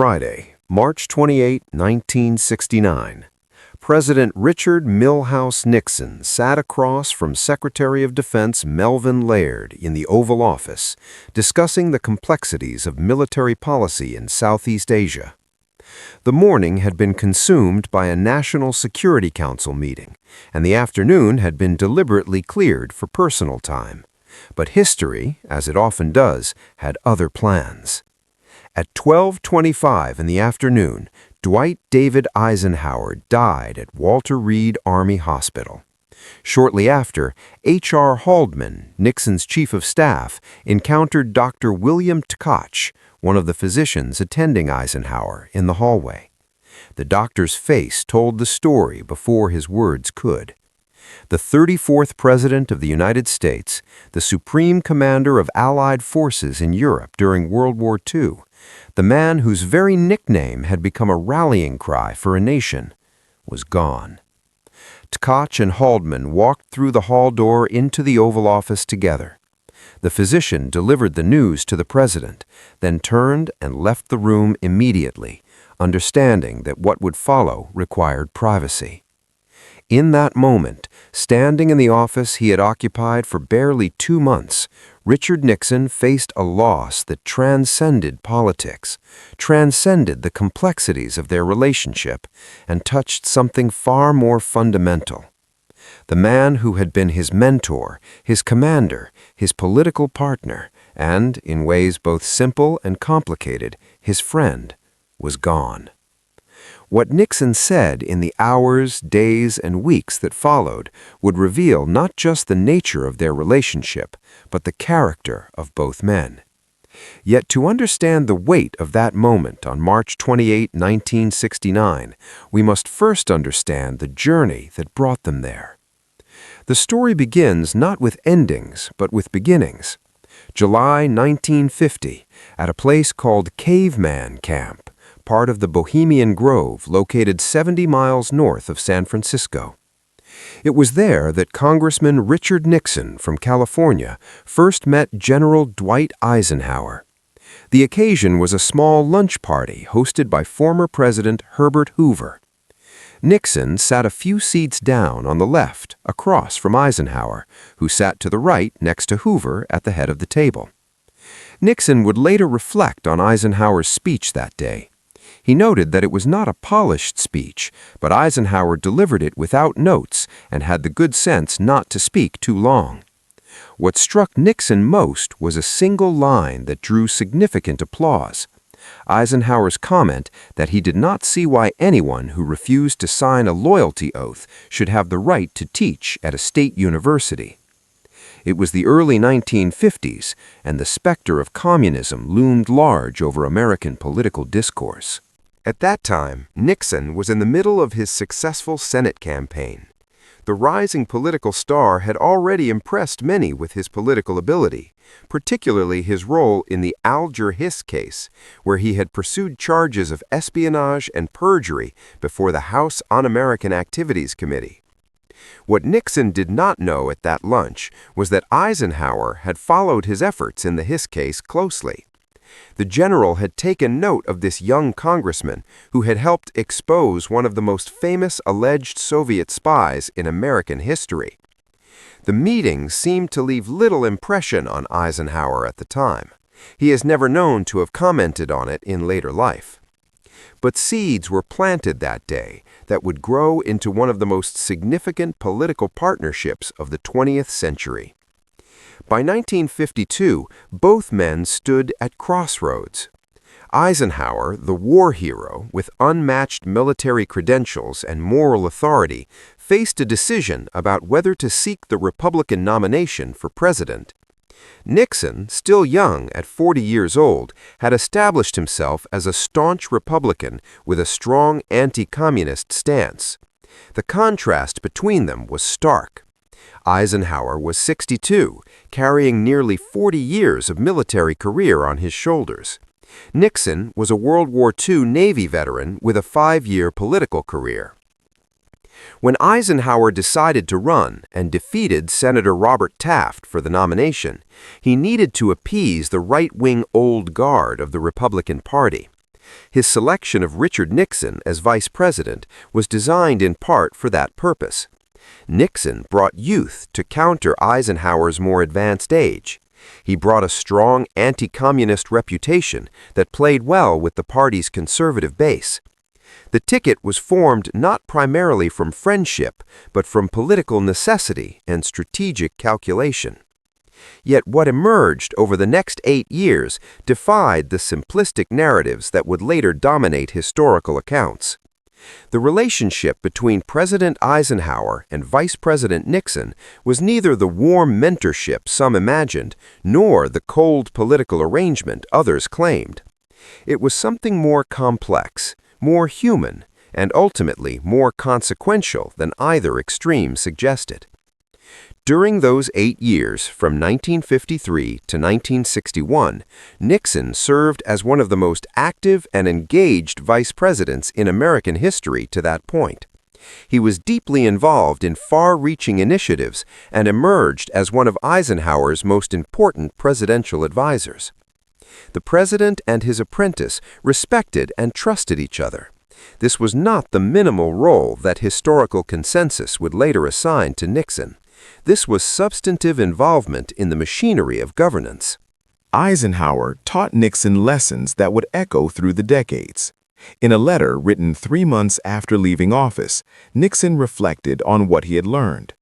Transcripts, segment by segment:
Friday, March 28, 1969. President Richard Milhouse Nixon sat across from Secretary of Defense Melvin Laird in the Oval Office, discussing the complexities of military policy in Southeast Asia. The morning had been consumed by a National Security Council meeting, and the afternoon had been deliberately cleared for personal time. But history, as it often does, had other plans. At 12:25 in the afternoon, Dwight David Eisenhower died at Walter Reed Army Hospital. Shortly after, H.R. Haldeman, Nixon's chief of staff, encountered Dr. William Tkach, one of the physicians attending Eisenhower, in the hallway. The doctor's face told the story before his words could. The 34th President of the United States, the supreme commander of Allied forces in Europe during World War II, the man whose very nickname had become a rallying cry for a nation, was gone. Tkach and Haldeman walked through the hall door into the Oval Office together. The physician delivered the news to the president, then turned and left the room immediately, understanding that what would follow required privacy. In that moment, standing in the office he had occupied for barely 2 months, Richard Nixon faced a loss that transcended politics, transcended the complexities of their relationship, and touched something far more fundamental. The man who had been his mentor, his commander, his political partner, and, in ways both simple and complicated, his friend, was gone. What Nixon said in the hours, days, and weeks that followed would reveal not just the nature of their relationship, but the character of both men. Yet to understand the weight of that moment on March 28, 1969, we must first understand the journey that brought them there. The story begins not with endings, but with beginnings. July 1950, at a place called Caveman Camp, part of the Bohemian Grove located 70 miles north of San Francisco. It was there that Congressman Richard Nixon from California first met General Dwight Eisenhower. The occasion was a small lunch party hosted by former President Herbert Hoover. Nixon sat a few seats down on the left, across from Eisenhower, who sat to the right next to Hoover at the head of the table. Nixon would later reflect on Eisenhower's speech that day. He noted that it was not a polished speech, but Eisenhower delivered it without notes and had the good sense not to speak too long. What struck Nixon most was a single line that drew significant applause. Eisenhower's comment that he did not see why anyone who refused to sign a loyalty oath should have the right to teach at a state university. It was the early 1950s, and the specter of communism loomed large over American political discourse. At that time, Nixon was in the middle of his successful Senate campaign. The rising political star had already impressed many with his political ability, particularly his role in the Alger Hiss case, where he had pursued charges of espionage and perjury before the House Un-American Activities Committee. What Nixon did not know at that lunch was that Eisenhower had followed his efforts in the Hiss case closely. The general had taken note of this young congressman who had helped expose one of the most famous alleged Soviet spies in American history. The meeting seemed to leave little impression on Eisenhower at the time. He is never known to have commented on it in later life. But seeds were planted that day that would grow into one of the most significant political partnerships of the 20th century. By 1952, both men stood at crossroads. Eisenhower, the war hero with unmatched military credentials and moral authority, faced a decision about whether to seek the Republican nomination for president. Nixon, still young at 40 years old, had established himself as a staunch Republican with a strong anti-communist stance. The contrast between them was stark. Eisenhower was 62, carrying nearly 40 years of military career on his shoulders. Nixon was a World War II Navy veteran with a 5-year political career. When Eisenhower decided to run and defeated Senator Robert Taft for the nomination, he needed to appease the right-wing old guard of the Republican Party. His selection of Richard Nixon as vice president was designed in part for that purpose. Nixon brought youth to counter Eisenhower's more advanced age. He brought a strong anti-communist reputation that played well with the party's conservative base. The ticket was formed not primarily from friendship, but from political necessity and strategic calculation. Yet what emerged over the next 8 years defied the simplistic narratives that would later dominate historical accounts. The relationship between President Eisenhower and Vice President Nixon was neither the warm mentorship some imagined, nor the cold political arrangement others claimed. It was something more complex, more human, and ultimately more consequential than either extreme suggested. During those 8 years, from 1953 to 1961, Nixon served as one of the most active and engaged vice presidents in American history to that point. He was deeply involved in far-reaching initiatives and emerged as one of Eisenhower's most important presidential advisors. The president and his apprentice respected and trusted each other. This was not the minimal role that historical consensus would later assign to Nixon. This was substantive involvement in the machinery of governance. Eisenhower taught Nixon lessons that would echo through the decades. In a letter written 3 months after leaving office, Nixon reflected on what he had learned.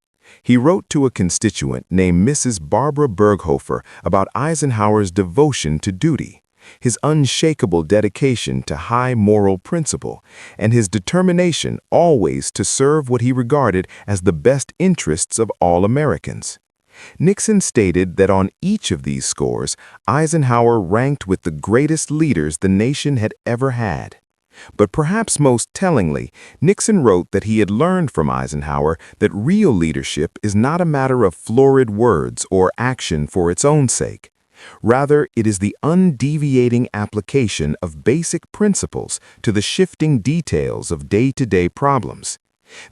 He wrote to a constituent named Mrs. Barbara Berghofer about Eisenhower's devotion to duty, his unshakable dedication to high moral principle, and his determination always to serve what he regarded as the best interests of all Americans. Nixon stated that on each of these scores, Eisenhower ranked with the greatest leaders the nation had ever had. But perhaps most tellingly, Nixon wrote that he had learned from Eisenhower that real leadership is not a matter of florid words or action for its own sake. Rather, it is the undeviating application of basic principles to the shifting details of day-to-day problems.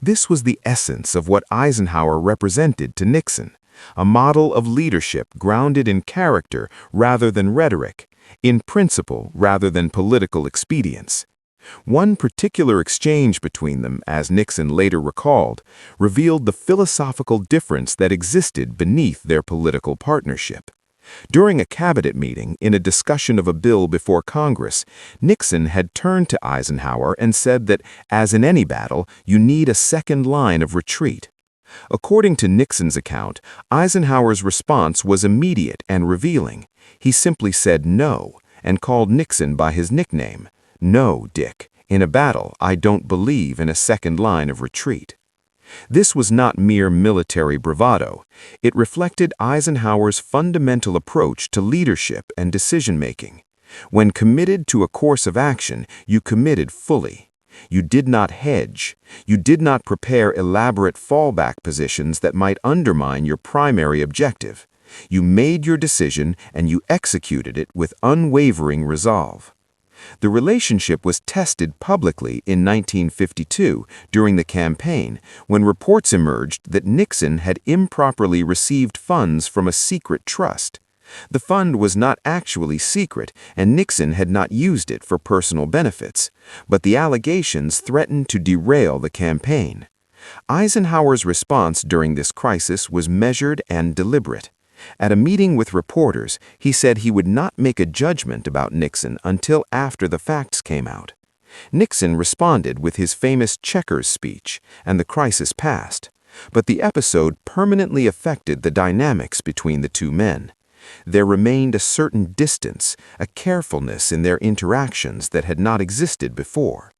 This was the essence of what Eisenhower represented to Nixon, a model of leadership grounded in character rather than rhetoric, in principle rather than political expedience. One particular exchange between them, as Nixon later recalled, revealed the philosophical difference that existed beneath their political partnership. During a cabinet meeting in a discussion of a bill before Congress, Nixon had turned to Eisenhower and said that, as in any battle, you need a second line of retreat. According to Nixon's account, Eisenhower's response was immediate and revealing. He simply said no and called Nixon by his nickname. "No, Dick, in a battle, I don't believe in a second line of retreat." This was not mere military bravado. It reflected Eisenhower's fundamental approach to leadership and decision-making. When committed to a course of action, you committed fully. You did not hedge. You did not prepare elaborate fallback positions that might undermine your primary objective. You made your decision and you executed it with unwavering resolve. The relationship was tested publicly in 1952 during the campaign when reports emerged that Nixon had improperly received funds from a secret trust. The fund was not actually secret, and Nixon had not used it for personal benefits, but the allegations threatened to derail the campaign. Eisenhower's response during this crisis was measured and deliberate. At a meeting with reporters, he said he would not make a judgment about Nixon until after the facts came out. Nixon responded with his famous checkers speech, and the crisis passed. But the episode permanently affected the dynamics between the two men. There remained a certain distance, a carefulness in their interactions that had not existed before.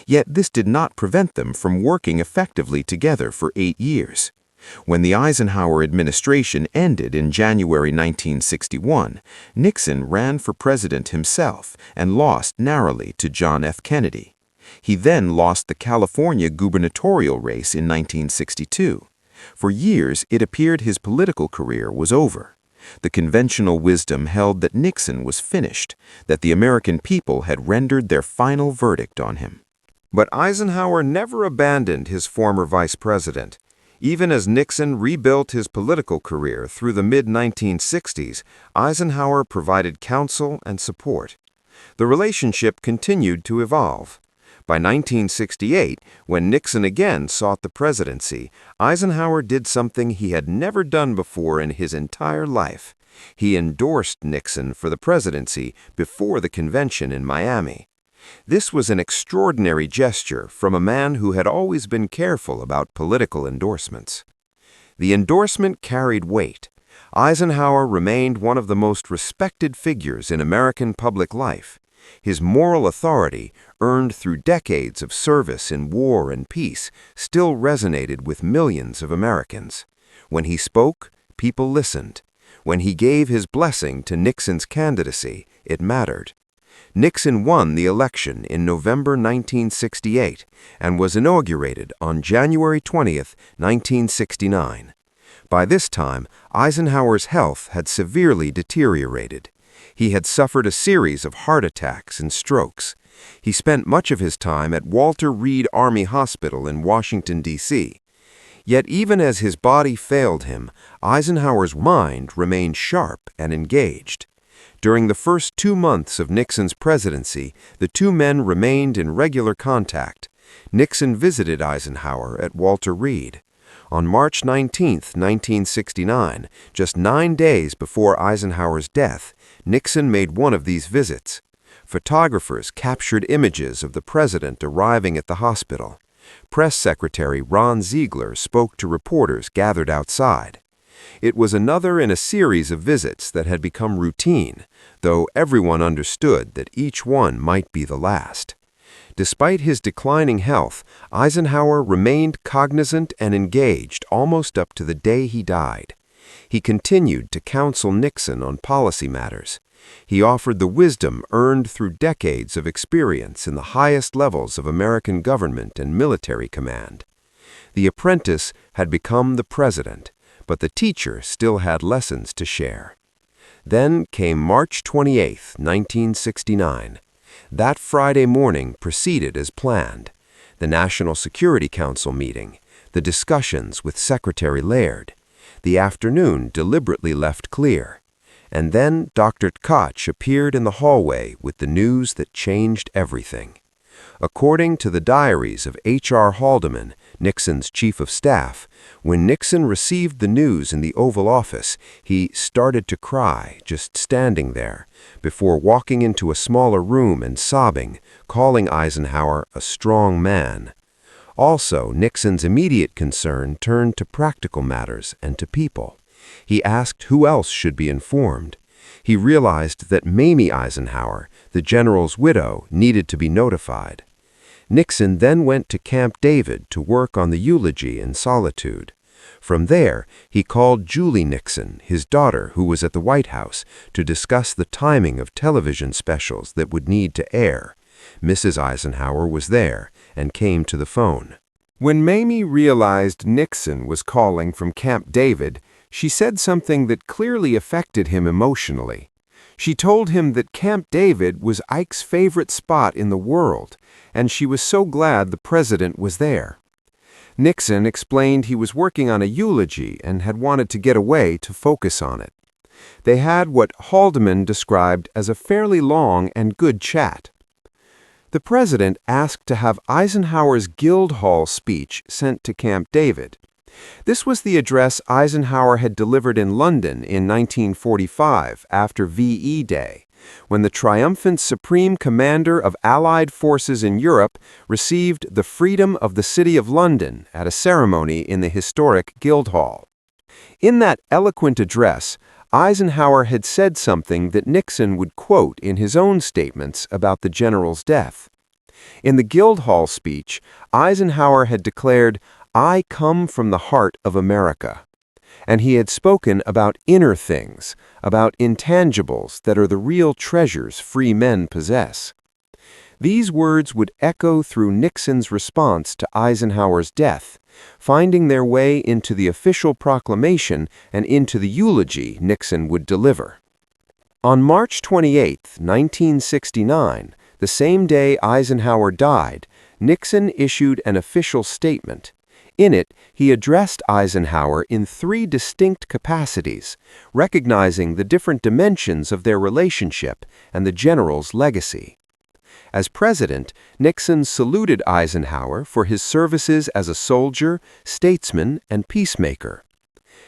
Yet this did not prevent them from working effectively together for 8 years. When the Eisenhower administration ended in January 1961, Nixon ran for president himself and lost narrowly to John F. Kennedy. He then lost the California gubernatorial race in 1962. For years, it appeared his political career was over. The conventional wisdom held that Nixon was finished, that the American people had rendered their final verdict on him. But Eisenhower never abandoned his former vice president. Even as Nixon rebuilt his political career through the mid-1960s, Eisenhower provided counsel and support. The relationship continued to evolve. By 1968, when Nixon again sought the presidency, Eisenhower did something he had never done before in his entire life. He endorsed Nixon for the presidency before the convention in Miami. This was an extraordinary gesture from a man who had always been careful about political endorsements. The endorsement carried weight. Eisenhower remained one of the most respected figures in American public life. His moral authority, earned through decades of service in war and peace, still resonated with millions of Americans. When he spoke, people listened. When he gave his blessing to Nixon's candidacy, it mattered. Nixon won the election in November 1968 and was inaugurated on January 20, 1969. By this time, Eisenhower's health had severely deteriorated. He had suffered a series of heart attacks and strokes. He spent much of his time at Walter Reed Army Hospital in Washington, D.C. Yet even as his body failed him, Eisenhower's mind remained sharp and engaged. During the first 2 months of Nixon's presidency, the two men remained in regular contact. Nixon visited Eisenhower at Walter Reed. On March 19, 1969, just 9 days before Eisenhower's death, Nixon made one of these visits. Photographers captured images of the president arriving at the hospital. Press Secretary Ron Ziegler spoke to reporters gathered outside. It was another in a series of visits that had become routine, though everyone understood that each one might be the last. Despite his declining health, Eisenhower remained cognizant and engaged almost up to the day he died. He continued to counsel Nixon on policy matters. He offered the wisdom earned through decades of experience in the highest levels of American government and military command. The apprentice had become the president, but the teacher still had lessons to share. Then came March 28, 1969. That Friday morning proceeded as planned. The National Security Council meeting, the discussions with Secretary Laird. The afternoon deliberately left clear. And then Dr. Koch appeared in the hallway with the news that changed everything. According to the diaries of H.R. Haldeman, Nixon's chief of staff, when Nixon received the news in the Oval Office, he started to cry, just standing there, before walking into a smaller room and sobbing, calling Eisenhower a strong man. Also, Nixon's immediate concern turned to practical matters and to people. He asked who else should be informed. He realized that Mamie Eisenhower, the general's widow, needed to be notified. Nixon then went to Camp David to work on the eulogy in solitude. From there, he called Julie Nixon, his daughter, who was at the White House, to discuss the timing of television specials that would need to air. Mrs. Eisenhower was there and came to the phone. When Mamie realized Nixon was calling from Camp David, she said something that clearly affected him emotionally. She told him that Camp David was Ike's favorite spot in the world, and she was so glad the president was there. Nixon explained he was working on a eulogy and had wanted to get away to focus on it. They had what Haldeman described as a fairly long and good chat. The president asked to have Eisenhower's Guildhall speech sent to Camp David. This was the address Eisenhower had delivered in London in 1945 after VE Day, when the triumphant Supreme Commander of Allied forces in Europe received the freedom of the City of London at a ceremony in the historic Guildhall. In that eloquent address, Eisenhower had said something that Nixon would quote in his own statements about the general's death. In the Guildhall speech, Eisenhower had declared, "I come from the heart of America." And he had spoken about inner things, about intangibles that are the real treasures free men possess. These words would echo through Nixon's response to Eisenhower's death, finding their way into the official proclamation and into the eulogy Nixon would deliver. On March 28, 1969, the same day Eisenhower died, Nixon issued an official statement. In it, he addressed Eisenhower in three distinct capacities, recognizing the different dimensions of their relationship and the general's legacy. As president, Nixon saluted Eisenhower for his services as a soldier, statesman, and peacemaker.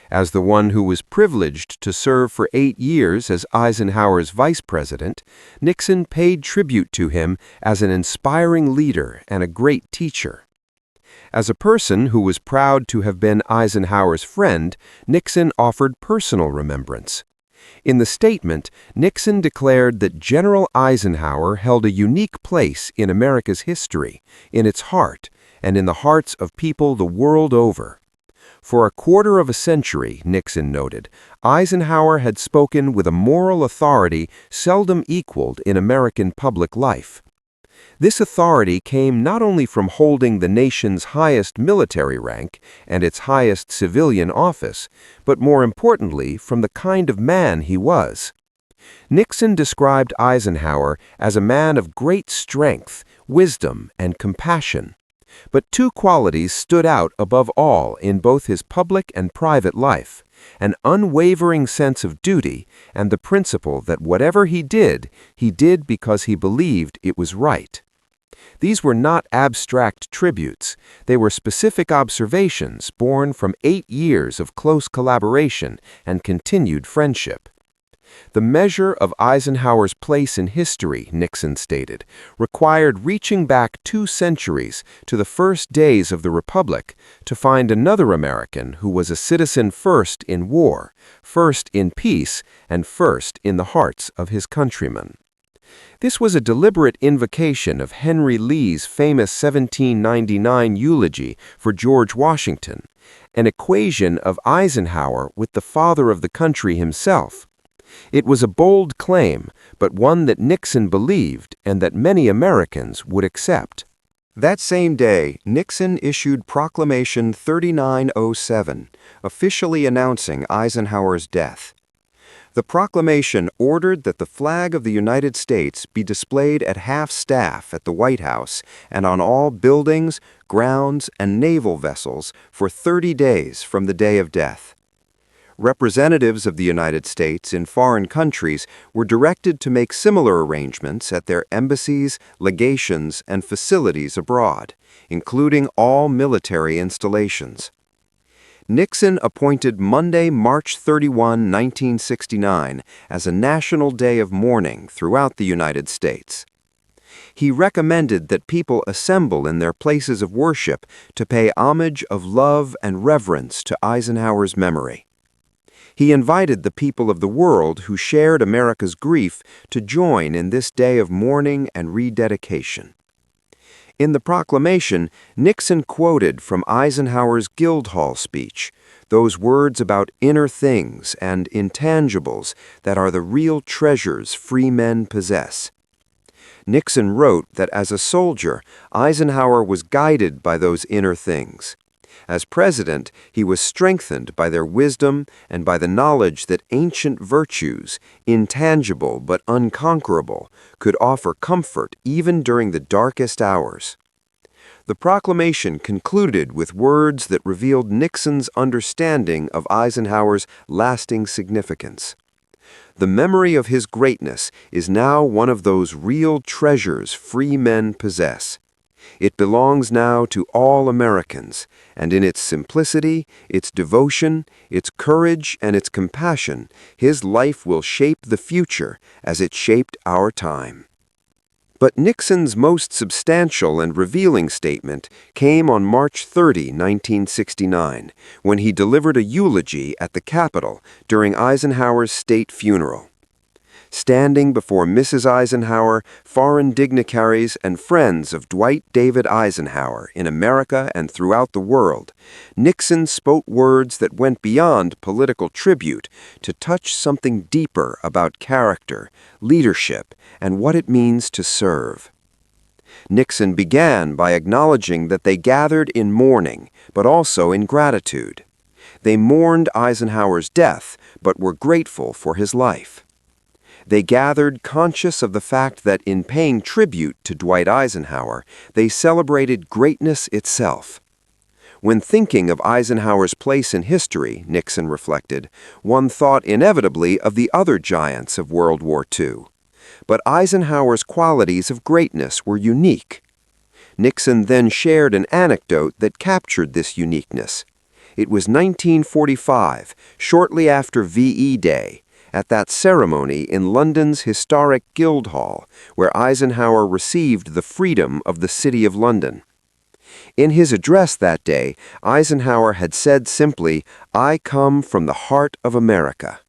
As the one who was privileged to serve for 8 years as Eisenhower's vice president, Nixon paid tribute to him as an inspiring leader and a great teacher. As a person who was proud to have been Eisenhower's friend, Nixon offered personal remembrance. In the statement, Nixon declared that General Eisenhower held a unique place in America's history, in its heart, and in the hearts of people the world over. For a quarter of a century, Nixon noted, Eisenhower had spoken with a moral authority seldom equaled in American public life. This authority came not only from holding the nation's highest military rank and its highest civilian office, but more importantly from the kind of man he was. Nixon described Eisenhower as a man of great strength, wisdom, and compassion. But two qualities stood out above all in both his public and private life: an unwavering sense of duty and the principle that whatever he did because he believed it was right. These were not abstract tributes. They were specific observations born from 8 years of close collaboration and continued friendship. The measure of Eisenhower's place in history, Nixon stated, required reaching back 2 centuries to the first days of the Republic to find another American who was a citizen first in war, first in peace, and first in the hearts of his countrymen. This was a deliberate invocation of Henry Lee's famous 1799 eulogy for George Washington, an equation of Eisenhower with the father of the country himself. It was a bold claim, but one that Nixon believed and that many Americans would accept. That same day, Nixon issued Proclamation 3907, officially announcing Eisenhower's death. The proclamation ordered that the flag of the United States be displayed at half-staff at the White House and on all buildings, grounds, and naval vessels for 30 days from the day of death. Representatives of the United States in foreign countries were directed to make similar arrangements at their embassies, legations, and facilities abroad, including all military installations. Nixon appointed Monday, March 31, 1969, as a national day of mourning throughout the United States. He recommended that people assemble in their places of worship to pay homage of love and reverence to Eisenhower's memory. He invited the people of the world who shared America's grief to join in this day of mourning and rededication. In the proclamation, Nixon quoted from Eisenhower's Guildhall speech, those words about inner things and intangibles that are the real treasures free men possess. Nixon wrote that as a soldier, Eisenhower was guided by those inner things. As president, he was strengthened by their wisdom and by the knowledge that ancient virtues, intangible but unconquerable, could offer comfort even during the darkest hours. The proclamation concluded with words that revealed Nixon's understanding of Eisenhower's lasting significance. The memory of his greatness is now one of those real treasures free men possess. It belongs now to all Americans, and in its simplicity, its devotion, its courage, and its compassion, his life will shape the future as it shaped our time. But Nixon's most substantial and revealing statement came on March 30, 1969, when he delivered a eulogy at the Capitol during Eisenhower's state funeral. Standing before Mrs. Eisenhower, foreign dignitaries, and friends of Dwight David Eisenhower in America and throughout the world, Nixon spoke words that went beyond political tribute to touch something deeper about character, leadership, and what it means to serve. Nixon began by acknowledging that they gathered in mourning, but also in gratitude. They mourned Eisenhower's death, but were grateful for his life. They gathered conscious of the fact that in paying tribute to Dwight Eisenhower, they celebrated greatness itself. When thinking of Eisenhower's place in history, Nixon reflected, one thought inevitably of the other giants of World War II. But Eisenhower's qualities of greatness were unique. Nixon then shared an anecdote that captured this uniqueness. It was 1945, shortly after VE Day, at that ceremony in London's historic Guildhall, where Eisenhower received the freedom of the City of London. In his address that day, Eisenhower had said simply, "I come from the heart of America."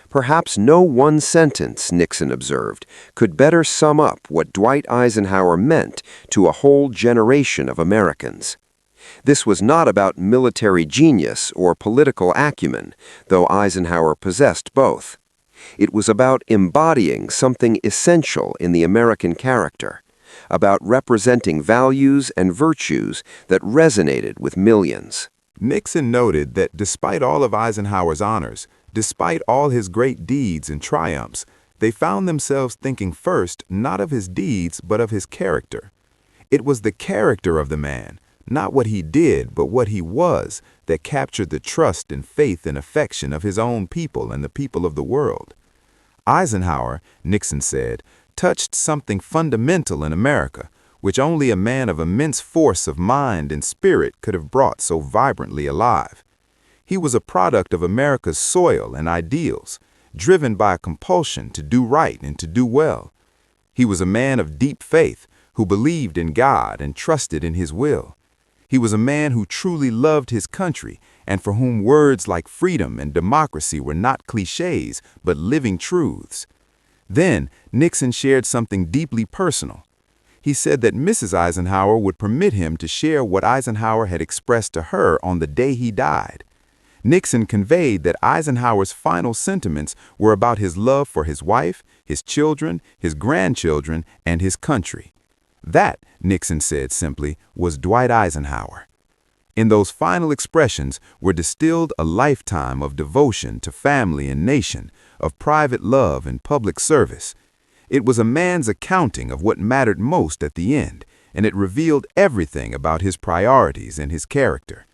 Perhaps no one sentence, Nixon observed, could better sum up what Dwight Eisenhower meant to a whole generation of Americans. This was not about military genius or political acumen, though Eisenhower possessed both. It was about embodying something essential in the American character, about representing values and virtues that resonated with millions. Nixon noted that despite all of Eisenhower's honors, despite all his great deeds and triumphs, they found themselves thinking first not of his deeds but of his character. It was the character of the man, not what he did but what he was, that captured the trust and faith and affection of his own people and the people of the world. Eisenhower, Nixon said, touched something fundamental in America, which only a man of immense force of mind and spirit could have brought so vibrantly alive. He was a product of America's soil and ideals, driven by a compulsion to do right and to do well. He was a man of deep faith who believed in God and trusted in His will. He was a man who truly loved his country and for whom words like freedom and democracy were not cliches but living truths. Then Nixon shared something deeply personal. He said that Mrs. Eisenhower would permit him to share what Eisenhower had expressed to her on the day he died. Nixon conveyed that Eisenhower's final sentiments were about his love for his wife, his children, his grandchildren, and his country. That, Nixon said simply, was Dwight Eisenhower. In those final expressions were distilled a lifetime of devotion to family and nation, of private love and public service. It was a man's accounting of what mattered most at the end, and it revealed everything about his priorities and his character.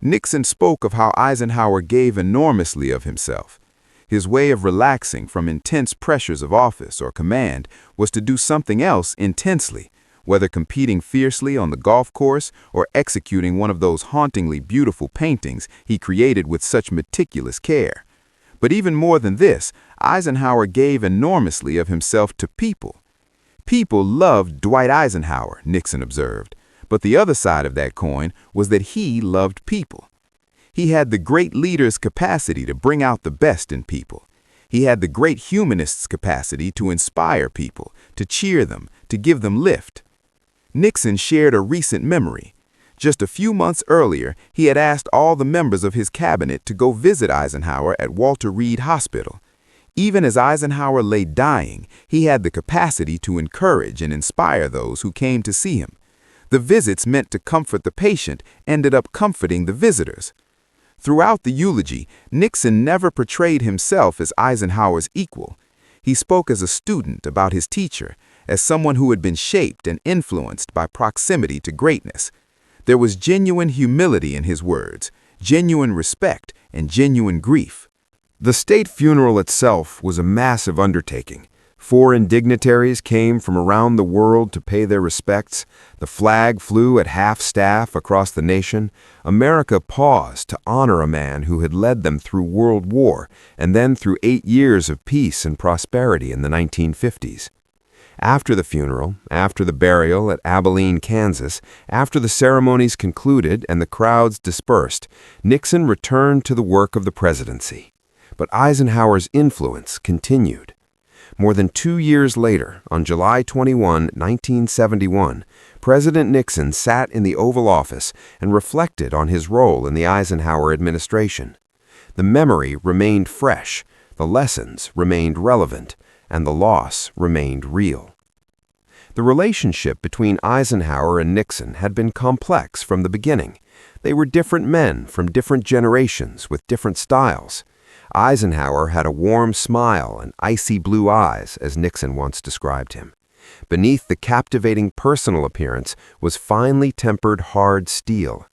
Nixon spoke of how Eisenhower gave enormously of himself. His way of relaxing from intense pressures of office or command was to do something else intensely, whether competing fiercely on the golf course or executing one of those hauntingly beautiful paintings he created with such meticulous care. But even more than this, Eisenhower gave enormously of himself to people. People loved Dwight Eisenhower, Nixon observed, but the other side of that coin was that he loved people. He had the great leader's capacity to bring out the best in people. He had the great humanist's capacity to inspire people, to cheer them, to give them lift. Nixon shared a recent memory. Just a few months earlier, he had asked all the members of his cabinet to go visit Eisenhower at Walter Reed Hospital. Even as Eisenhower lay dying, he had the capacity to encourage and inspire those who came to see him. The visits meant to comfort the patient ended up comforting the visitors. Throughout the eulogy, Nixon never portrayed himself as Eisenhower's equal. He spoke as a student about his teacher, as someone who had been shaped and influenced by proximity to greatness. There was genuine humility in his words, genuine respect, and genuine grief. The state funeral itself was a massive undertaking. Foreign dignitaries came from around the world to pay their respects. The flag flew at half-staff across the nation. America paused to honor a man who had led them through World War and then through 8 years of peace and prosperity in the 1950s. After the funeral, after the burial at Abilene, Kansas, after the ceremonies concluded and the crowds dispersed, Nixon returned to the work of the presidency. But Eisenhower's influence continued. More than 2 years later, on July 21, 1971, President Nixon sat in the Oval Office and reflected on his role in the Eisenhower administration. The memory remained fresh, the lessons remained relevant, and the loss remained real. The relationship between Eisenhower and Nixon had been complex from the beginning. They were different men from different generations with different styles. Eisenhower had a warm smile and icy blue eyes, as Nixon once described him. Beneath the captivating personal appearance was finely tempered hard steel.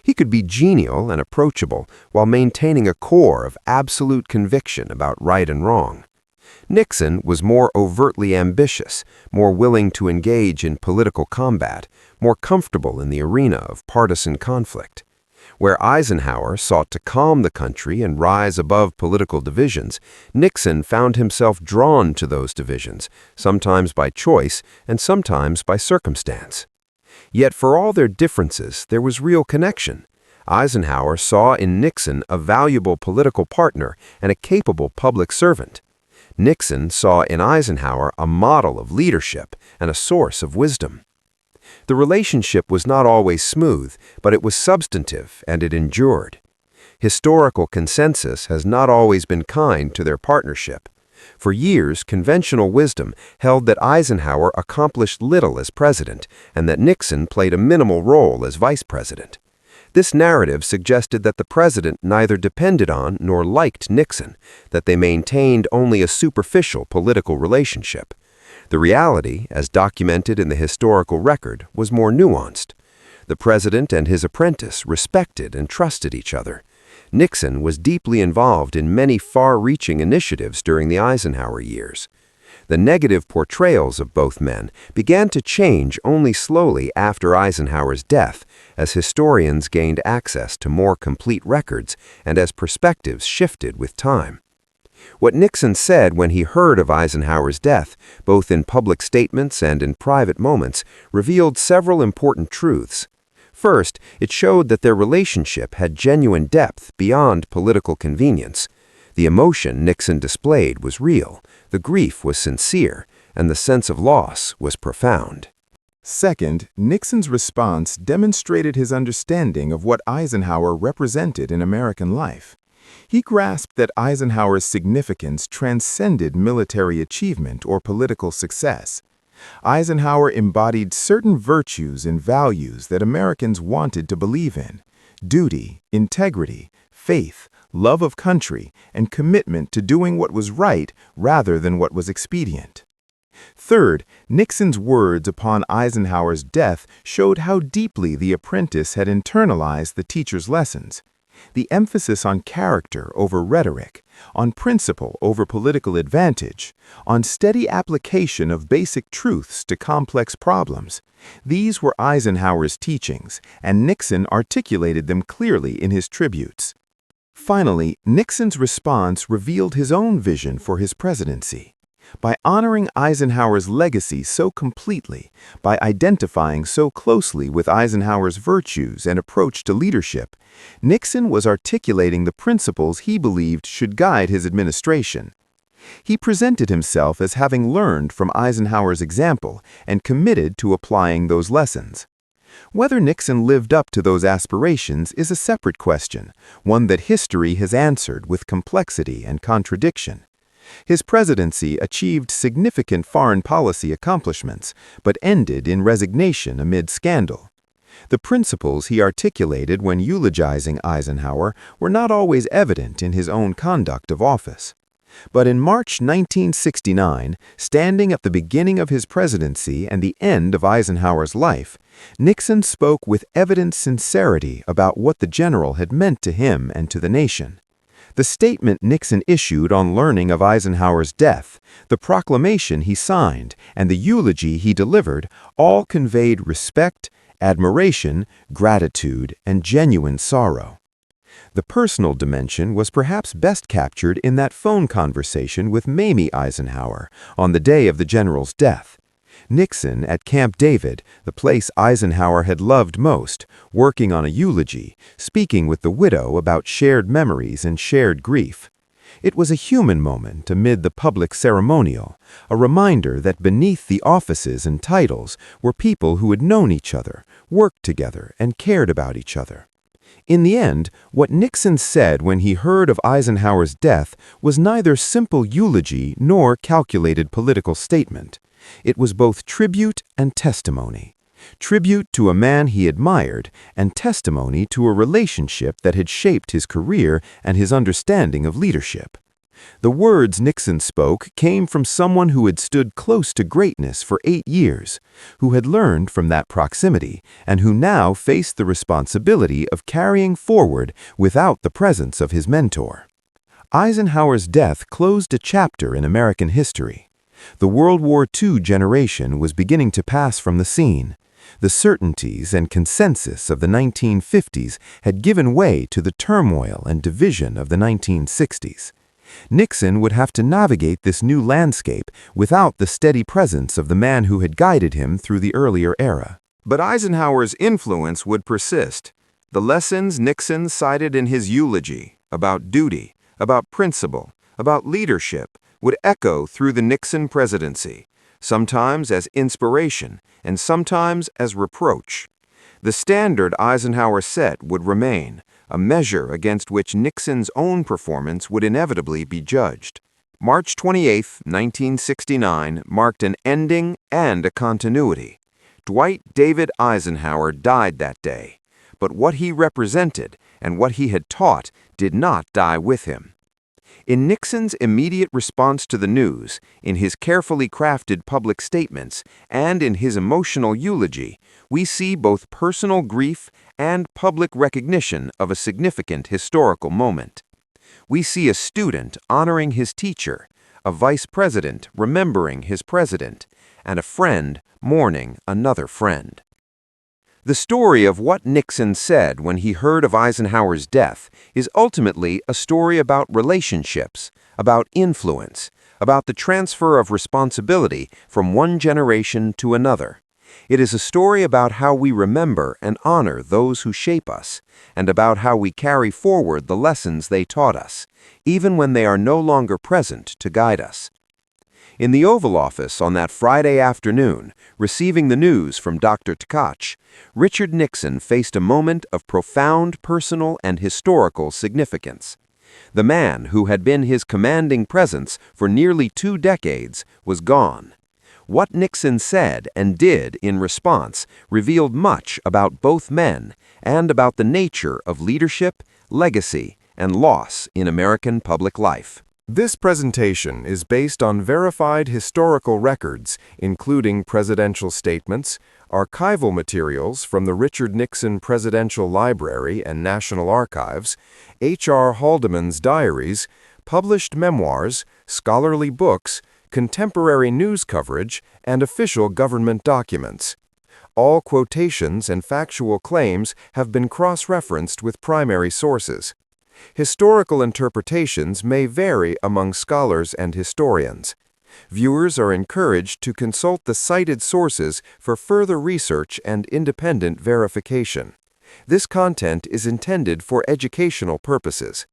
He could be genial and approachable while maintaining a core of absolute conviction about right and wrong. Nixon was more overtly ambitious, more willing to engage in political combat, more comfortable in the arena of partisan conflict. Where Eisenhower sought to calm the country and rise above political divisions, Nixon found himself drawn to those divisions, sometimes by choice and sometimes by circumstance. Yet for all their differences, there was real connection. Eisenhower saw in Nixon a valuable political partner and a capable public servant. Nixon saw in Eisenhower a model of leadership and a source of wisdom. The relationship was not always smooth, but it was substantive and it endured. Historical consensus has not always been kind to their partnership. For years, conventional wisdom held that Eisenhower accomplished little as president and that Nixon played a minimal role as vice president. This narrative suggested that the president neither depended on nor liked Nixon, that they maintained only a superficial political relationship. The reality, as documented in the historical record, was more nuanced. The president and his apprentice respected and trusted each other. Nixon was deeply involved in many far-reaching initiatives during the Eisenhower years. The negative portrayals of both men began to change only slowly after Eisenhower's death, as historians gained access to more complete records and as perspectives shifted with time. What Nixon said when he heard of Eisenhower's death, both in public statements and in private moments, revealed several important truths. First, it showed that their relationship had genuine depth beyond political convenience. The emotion Nixon displayed was real, the grief was sincere, and the sense of loss was profound. Second, Nixon's response demonstrated his understanding of what Eisenhower represented in American life. He grasped that Eisenhower's significance transcended military achievement or political success. Eisenhower embodied certain virtues and values that Americans wanted to believe in: duty, integrity, faith, love of country, and commitment to doing what was right rather than what was expedient. Third, Nixon's words upon Eisenhower's death showed how deeply the apprentice had internalized the teacher's lessons. The emphasis on character over rhetoric, on principle over political advantage, on steady application of basic truths to complex problems. These were Eisenhower's teachings, and Nixon articulated them clearly in his tributes. Finally, Nixon's response revealed his own vision for his presidency. By honoring Eisenhower's legacy so completely, by identifying so closely with Eisenhower's virtues and approach to leadership, Nixon was articulating the principles he believed should guide his administration. He presented himself as having learned from Eisenhower's example and committed to applying those lessons. Whether Nixon lived up to those aspirations is a separate question, one that history has answered with complexity and contradiction. His presidency achieved significant foreign policy accomplishments, but ended in resignation amid scandal. The principles he articulated when eulogizing Eisenhower were not always evident in his own conduct of office. But in March 1969, standing at the beginning of his presidency and the end of Eisenhower's life, Nixon spoke with evident sincerity about what the general had meant to him and to the nation. The statement Nixon issued on learning of Eisenhower's death, the proclamation he signed, and the eulogy he delivered all conveyed respect, admiration, gratitude, and genuine sorrow. The personal dimension was perhaps best captured in that phone conversation with Mamie Eisenhower on the day of the general's death. Nixon at Camp David, the place Eisenhower had loved most, working on a eulogy, speaking with the widow about shared memories and shared grief. It was a human moment amid the public ceremonial, a reminder that beneath the offices and titles were people who had known each other, worked together, and cared about each other. In the end, what Nixon said when he heard of Eisenhower's death was neither simple eulogy nor calculated political statement. It was both tribute and testimony. Tribute to a man he admired, and testimony to a relationship that had shaped his career and his understanding of leadership. The words Nixon spoke came from someone who had stood close to greatness for 8 years, who had learned from that proximity, and who now faced the responsibility of carrying forward without the presence of his mentor. Eisenhower's death closed a chapter in American history. The World War II generation was beginning to pass from the scene. The certainties and consensus of the 1950s had given way to the turmoil and division of the 1960s. Nixon would have to navigate this new landscape without the steady presence of the man who had guided him through the earlier era. But Eisenhower's influence would persist. The lessons Nixon cited in his eulogy about duty, about principle, about leadership would echo through the Nixon presidency, sometimes as inspiration and sometimes as reproach. The standard Eisenhower set would remain, a measure against which Nixon's own performance would inevitably be judged. March 28, 1969 marked an ending and a continuity. Dwight David Eisenhower died that day, but what he represented and what he had taught did not die with him. In Nixon's immediate response to the news, in his carefully crafted public statements, and in his emotional eulogy, we see both personal grief and public recognition of a significant historical moment. We see a student honoring his teacher, a vice president remembering his president, and a friend mourning another friend. The story of what Nixon said when he heard of Eisenhower's death is ultimately a story about relationships, about influence, about the transfer of responsibility from one generation to another. It is a story about how we remember and honor those who shape us, and about how we carry forward the lessons they taught us, even when they are no longer present to guide us. In the Oval Office on that Friday afternoon, receiving the news from Dr. Tkach, Richard Nixon faced a moment of profound personal and historical significance. The man who had been his commanding presence for nearly 2 decades was gone. What Nixon said and did in response revealed much about both men and about the nature of leadership, legacy, and loss in American public life. This presentation is based on verified historical records, including presidential statements, archival materials from the Richard Nixon Presidential Library and National Archives, H.R. Haldeman's diaries, published memoirs, scholarly books, contemporary news coverage, and official government documents. All quotations and factual claims have been cross-referenced with primary sources. Historical interpretations may vary among scholars and historians. Viewers are encouraged to consult the cited sources for further research and independent verification. This content is intended for educational purposes.